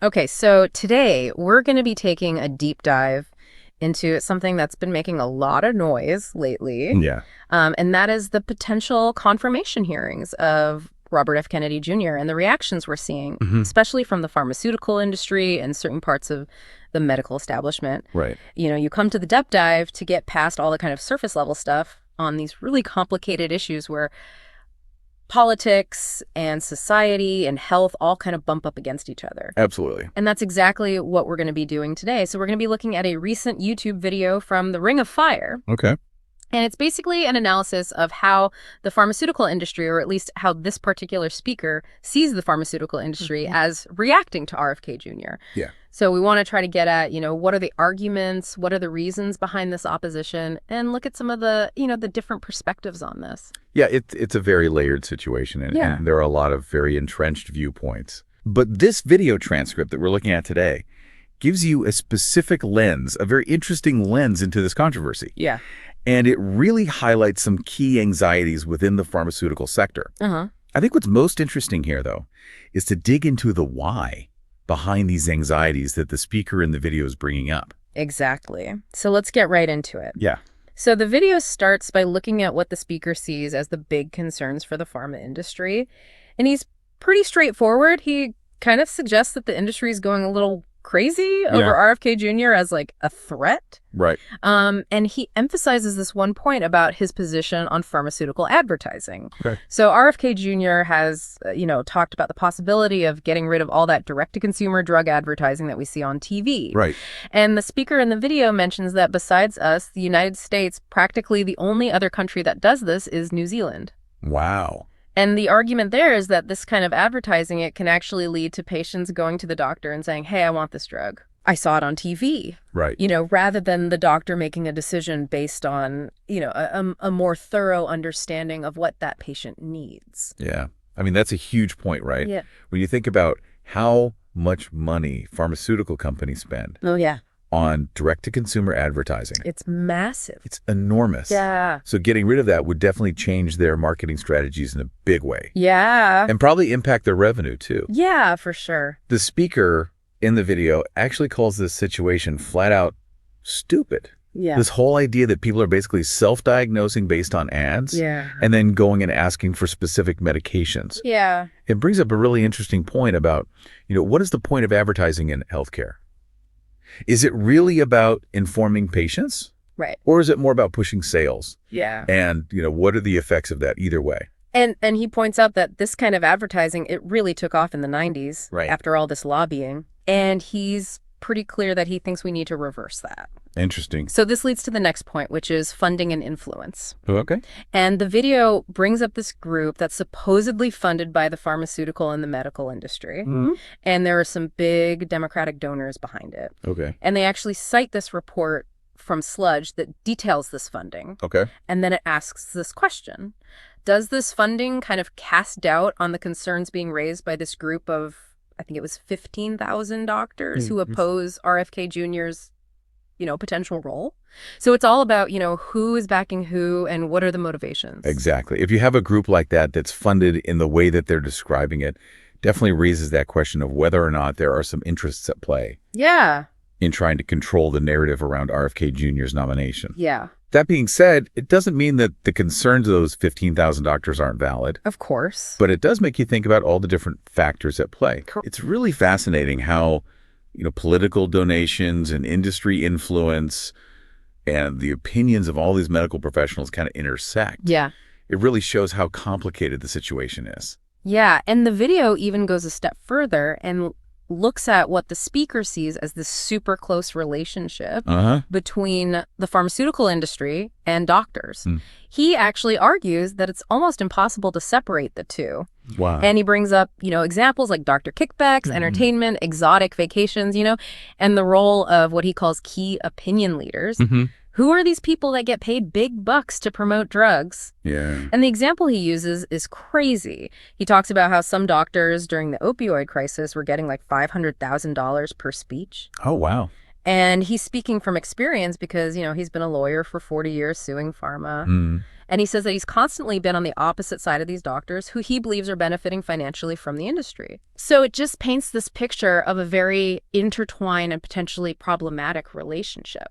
Okay, so today we're going to be taking a deep dive into something that's been making a lot of noise lately, Yeah. and that is the potential confirmation hearings of Robert F. Kennedy Jr. and the reactions we're seeing, Hmm. especially from the pharmaceutical industry and certain parts of the medical establishment. Right. You come to the depth dive to get past all the kind of surface level stuff on these really complicated issues where politics and society and health all kind of bump up against each other. Absolutely. And that's exactly what we're going to be doing today. So we're going to be looking at a recent YouTube video from the Ring of Fire. Okay. And it's basically an analysis of how the pharmaceutical industry, or at least how this particular speaker sees the pharmaceutical industry as reacting to RFK Jr. Yeah. So we want to try to get at, what are the arguments, what are the reasons behind this opposition, and look at some of the, the different perspectives on this. Yeah, it's a very layered situation, and there are a lot of very entrenched viewpoints. But this video transcript that we're looking at today gives you a specific lens, a very interesting lens into this controversy. Yeah. And it really highlights some key anxieties within the pharmaceutical sector. Uh-huh. I think what's most interesting here, though, is to dig into the why behind these anxieties that the speaker in the video is bringing up. Exactly. So let's get right into it. Yeah. So the video starts by looking at what the speaker sees as the big concerns for the pharma industry. And he's pretty straightforward. He kind of suggests that the industry is going a little crazy over RFK Jr. as like a threat. Right. And he emphasizes this one point about his position on pharmaceutical advertising. Okay. So RFK Jr. has, talked about the possibility of getting rid of all that direct-to-consumer drug advertising that we see on TV. Right. And the speaker in the video mentions that besides us, the United States, practically the only other country that does this is New Zealand. Wow. And the argument there is that this kind of advertising, it can actually lead to patients going to the doctor and saying, hey, I want this drug. I saw it on TV. Right. Rather than the doctor making a decision based on, a more thorough understanding of what that patient needs. Yeah. I mean, that's a huge point, right? Yeah. When you think about how much money pharmaceutical companies spend Oh, yeah. on direct-to-consumer advertising. It's massive. It's enormous. Yeah. So getting rid of that would definitely change their marketing strategies in a big way. Yeah. And probably impact their revenue, too. Yeah, for sure. The speaker in the video actually calls this situation flat out stupid. Yeah. This whole idea that people are basically self-diagnosing based on ads and then going and asking for specific medications. Yeah. It brings up a really interesting point about, what is the point of advertising in healthcare? Is it really about informing patients? Right. Or is it more about pushing sales? Yeah. And, what are the effects of that either way? And he points out that this kind of advertising, it really took off in the 90s after all this lobbying. And he's pretty clear that he thinks we need to reverse that. Interesting. So this leads to the next point, which is funding and influence. Okay. And the video brings up this group that's supposedly funded by the pharmaceutical and the medical industry. Mm-hmm. And there are some big Democratic donors behind it. Okay. And they actually cite this report from Sludge that details this funding. Okay. And then it asks this question. Does this funding kind of cast doubt on the concerns being raised by this group of, I think it was 15,000 doctors who oppose RFK Jr.'s, potential role? So it's all about, who is backing who and what are the motivations. Exactly. If you have a group like that that's funded in the way that they're describing it, definitely raises that question of whether or not there are some interests at play. Yeah. In trying to control the narrative around RFK Jr.'s nomination. Yeah. That being said, it doesn't mean that the concerns of those 15,000 doctors aren't valid. Of course. But it does make you think about all the different factors at play. It's really fascinating how, political donations and industry influence and the opinions of all these medical professionals kind of intersect. Yeah. It really shows how complicated the situation is. Yeah. And the video even goes a step further and looks at what the speaker sees as this super close relationship between the pharmaceutical industry and doctors. He actually argues that it's almost impossible to separate the two. Wow. And he brings up, examples like doctor kickbacks, entertainment, exotic vacations, and the role of what he calls key opinion leaders. Who are these people that get paid big bucks to promote drugs? Yeah. And the example he uses is crazy. He talks about how some doctors during the opioid crisis were getting like $500,000 per speech. Oh, wow. And he's speaking from experience because, he's been a lawyer for 40 years suing Pharma. And he says that he's constantly been on the opposite side of these doctors who he believes are benefiting financially from the industry. So it just paints this picture of a very intertwined and potentially problematic relationship.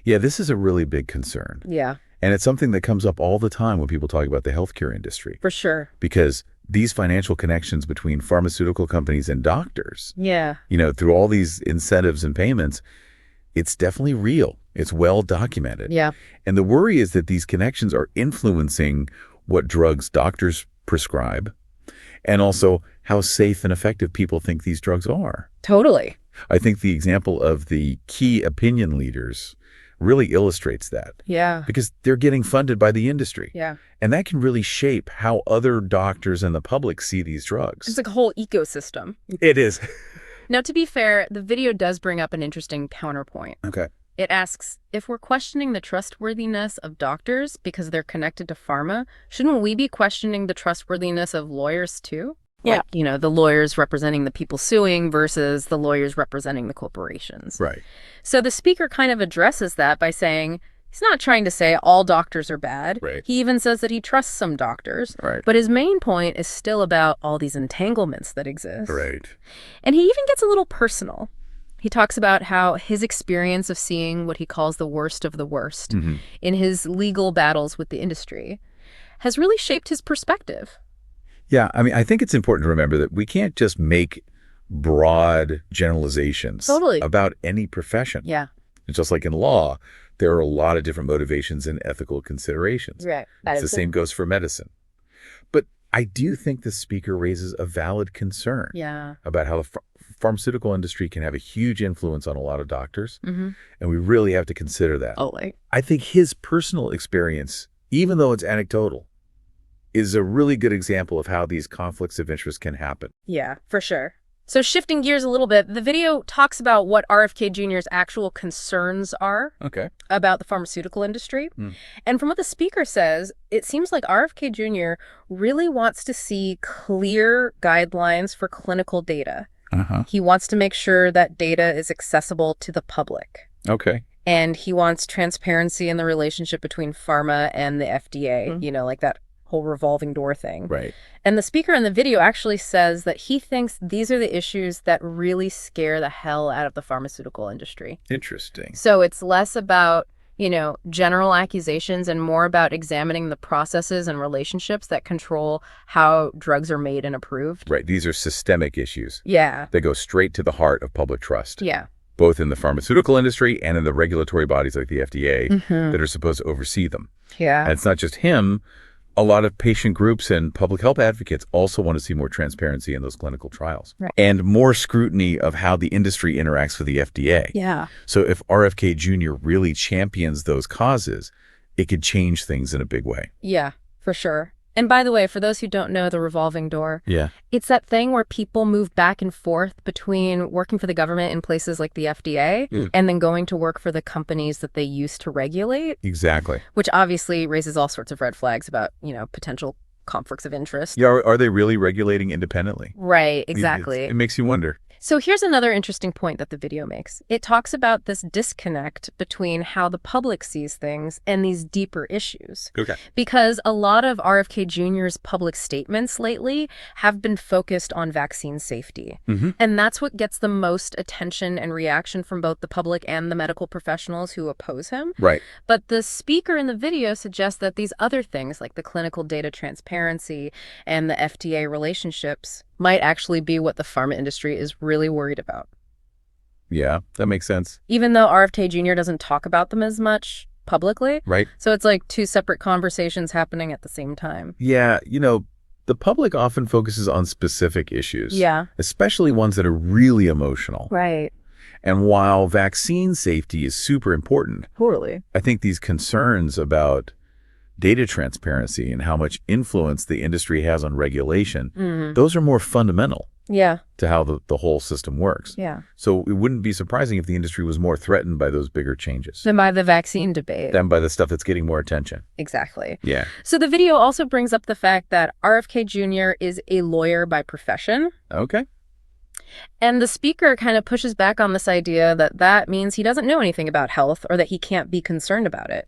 Yeah, this is a really big concern. Yeah, And it's something that comes up all the time when people talk about the healthcare industry. for sure. Because these financial connections between pharmaceutical companies and doctors, Yeah. through all these incentives and payments, it's definitely real. It's well documented. Yeah. And the worry is that these connections are influencing what drugs doctors prescribe and also how safe and effective people think these drugs are. Totally. I think the example of the key opinion leaders really illustrates that. Yeah. Because they're getting funded by the industry. Yeah. And that can really shape how other doctors and the public see these drugs. It's like a whole ecosystem. It is. Now, to be fair, the video does bring up an interesting counterpoint. Okay. It asks, if we're questioning the trustworthiness of doctors because they're connected to pharma, shouldn't we be questioning the trustworthiness of lawyers too? Yeah. Like, the lawyers representing the people suing versus the lawyers representing the corporations. Right. So the speaker kind of addresses that by saying he's not trying to say all doctors are bad. Right. He even says that he trusts some doctors. Right. But his main point is still about all these entanglements that exist. Right. And he even gets a little personal. He talks about how his experience of seeing what he calls the worst of the worst in his legal battles with the industry has really shaped his perspective. Yeah, I mean, I think it's important to remember that we can't just make broad generalizations Totally. about any profession. Yeah. It's just like in law, there are a lot of different motivations and ethical considerations. Right. It's the same goes for medicine. But I do think the speaker raises a valid concern Yeah. about how the pharmaceutical industry can have a huge influence on a lot of doctors, Mm-hmm. and we really have to consider that. Oh, like. I think his personal experience, even though it's anecdotal, is a really good example of how these conflicts of interest can happen. Yeah, for sure. So shifting gears a little bit, the video talks about what RFK Jr.'s actual concerns are Okay. about the pharmaceutical industry. And from what the speaker says, it seems like RFK Jr. really wants to see clear guidelines for clinical data. Uh-huh. He wants to make sure that data is accessible to the public. Okay. And he wants transparency in the relationship between pharma and the FDA, like that whole revolving door thing. Right. And the speaker in the video actually says that he thinks these are the issues that really scare the hell out of the pharmaceutical industry. Interesting. So it's less about, general accusations and more about examining the processes and relationships that control how drugs are made and approved. Right. These are systemic issues Yeah. that go straight to the heart of public trust, Yeah. both in the pharmaceutical industry and in the regulatory bodies like the FDA that are supposed to oversee them. Yeah. And it's not just him. A lot of patient groups and public health advocates also want to see more transparency in those clinical trials. Right. And more scrutiny of how the industry interacts with the FDA. Yeah. So if RFK Jr. really champions those causes, it could change things in a big way. Yeah, for sure. And by the way, for those who don't know the revolving door, Yeah. it's that thing where people move back and forth between working for the government in places like the FDA and then going to work for the companies that they used to regulate, Exactly. which obviously raises all sorts of red flags about, potential conflicts of interest. Yeah, are they really regulating independently? Right, exactly. It makes you wonder. So here's another interesting point that the video makes. It talks about this disconnect between how the public sees things and these deeper issues. Okay. Because a lot of RFK Jr.'s public statements lately have been focused on vaccine safety. And that's what gets the most attention and reaction from both the public and the medical professionals who oppose him. Right. But the speaker in the video suggests that these other things, like the clinical data transparency and the FDA relationships, might actually be what the pharma industry is really worried about. Yeah, that makes sense. Even though RFK Jr. doesn't talk about them as much publicly. Right. So it's like two separate conversations happening at the same time. Yeah, the public often focuses on specific issues. Yeah. Especially ones that are really emotional. Right. And while vaccine safety is super important, Totally. I think these concerns about data transparency and how much influence the industry has on regulation, those are more fundamental Yeah. to how the whole system works. Yeah. So it wouldn't be surprising if the industry was more threatened by those bigger changes Then by the vaccine debate. than by the stuff that's getting more attention. Exactly. Yeah. So the video also brings up the fact that RFK Jr. is a lawyer by profession. Okay. And the speaker kind of pushes back on this idea that that means he doesn't know anything about health or that he can't be concerned about it.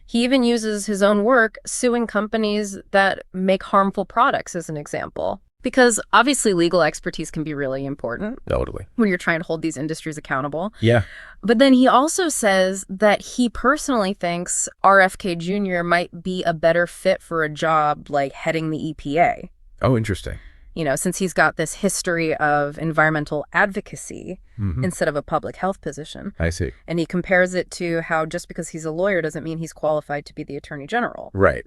He even uses his own work suing companies that make harmful products as an example. Because obviously legal expertise can be really important. Totally. When you're trying to hold these industries accountable. Yeah. But then he also says that he personally thinks RFK Jr. might be a better fit for a job like heading the EPA. Oh, interesting. You know, since he's got this history of environmental advocacy instead of a public health position. I see. And he compares it to how just because he's a lawyer doesn't mean he's qualified to be the attorney general. Right.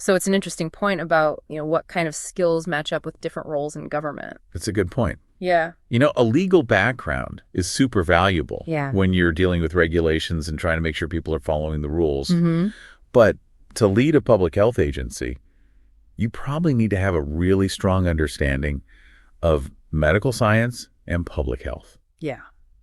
So it's an interesting point about, what kind of skills match up with different roles in government. That's a good point. Yeah. A legal background is super valuable when you're dealing with regulations and trying to make sure people are following the rules. But to lead a public health agency, you probably need to have a really strong understanding of medical science and public health. Yeah.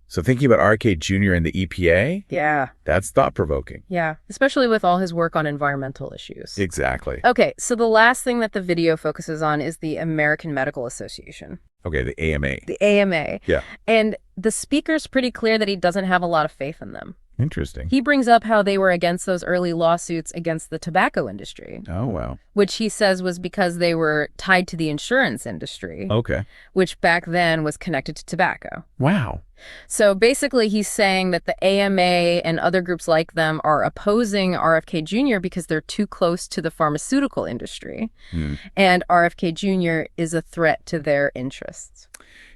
So thinking about RFK Jr. and the EPA, that's thought-provoking. Yeah, especially with all his work on environmental issues. Exactly. Okay, so the last thing that the video focuses on is the American Medical Association. Okay, the AMA. The AMA. Yeah. And the speaker's pretty clear that he doesn't have a lot of faith in them. Interesting. He brings up how they were against those early lawsuits against the tobacco industry. Oh, wow. Which he says was because they were tied to the insurance industry. Okay. Which back then was connected to tobacco. Wow. So basically he's saying that the AMA and other groups like them are opposing RFK Jr. because they're too close to the pharmaceutical industry. And RFK Jr. is a threat to their interests.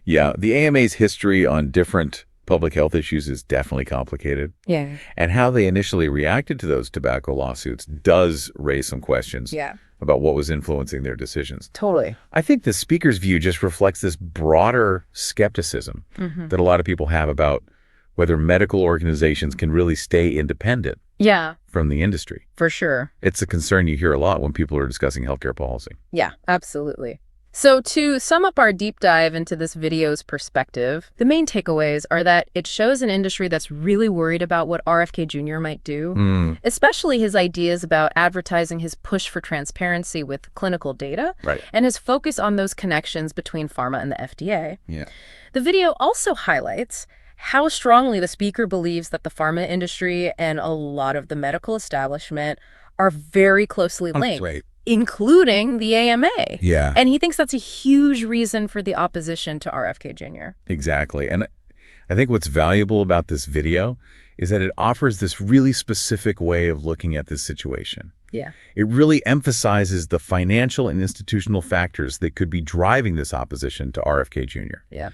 Yeah, the AMA's history on different public health issues is definitely complicated. Yeah. And how they initially reacted to those tobacco lawsuits does raise some questions about what was influencing their decisions. Totally. I think the speaker's view just reflects this broader skepticism that a lot of people have about whether medical organizations can really stay independent from the industry. For sure. It's a concern you hear a lot when people are discussing healthcare policy. Yeah, absolutely. So to sum up our deep dive into this video's perspective, the main takeaways are that it shows an industry that's really worried about what RFK Jr. might do, especially his ideas about advertising his push for transparency with clinical data, and his focus on those connections between pharma and the FDA. Yeah. The video also highlights how strongly the speaker believes that the pharma industry and a lot of the medical establishment are very closely linked. Including the AMA. Yeah. And he thinks that's a huge reason for the opposition to RFK Jr. Exactly. And I think what's valuable about this video is that it offers this really specific way of looking at this situation. Yeah. It really emphasizes the financial and institutional factors that could be driving this opposition to RFK Jr. Yeah.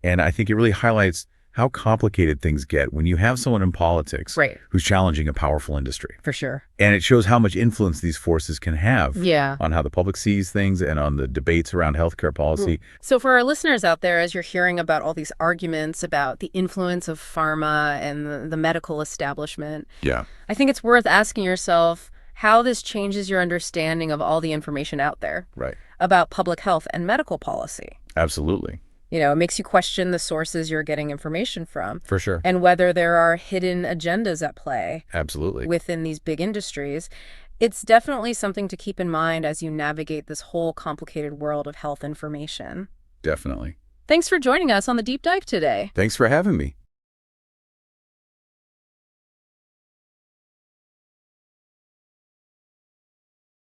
And I think it really highlights how complicated things get when you have someone in politics who's challenging a powerful industry. For sure. And it shows how much influence these forces can have on how the public sees things and on the debates around healthcare policy. So for our listeners out there, as you're hearing about all these arguments about the influence of pharma and the medical establishment, I think it's worth asking yourself how this changes your understanding of all the information out there about public health and medical policy. Absolutely. It makes you question the sources you're getting information from. For sure. And whether there are hidden agendas at play. Absolutely. Within these big industries. It's definitely something to keep in mind as you navigate this whole complicated world of health information. Definitely. Thanks for joining us on the Deep Dive today. Thanks for having me.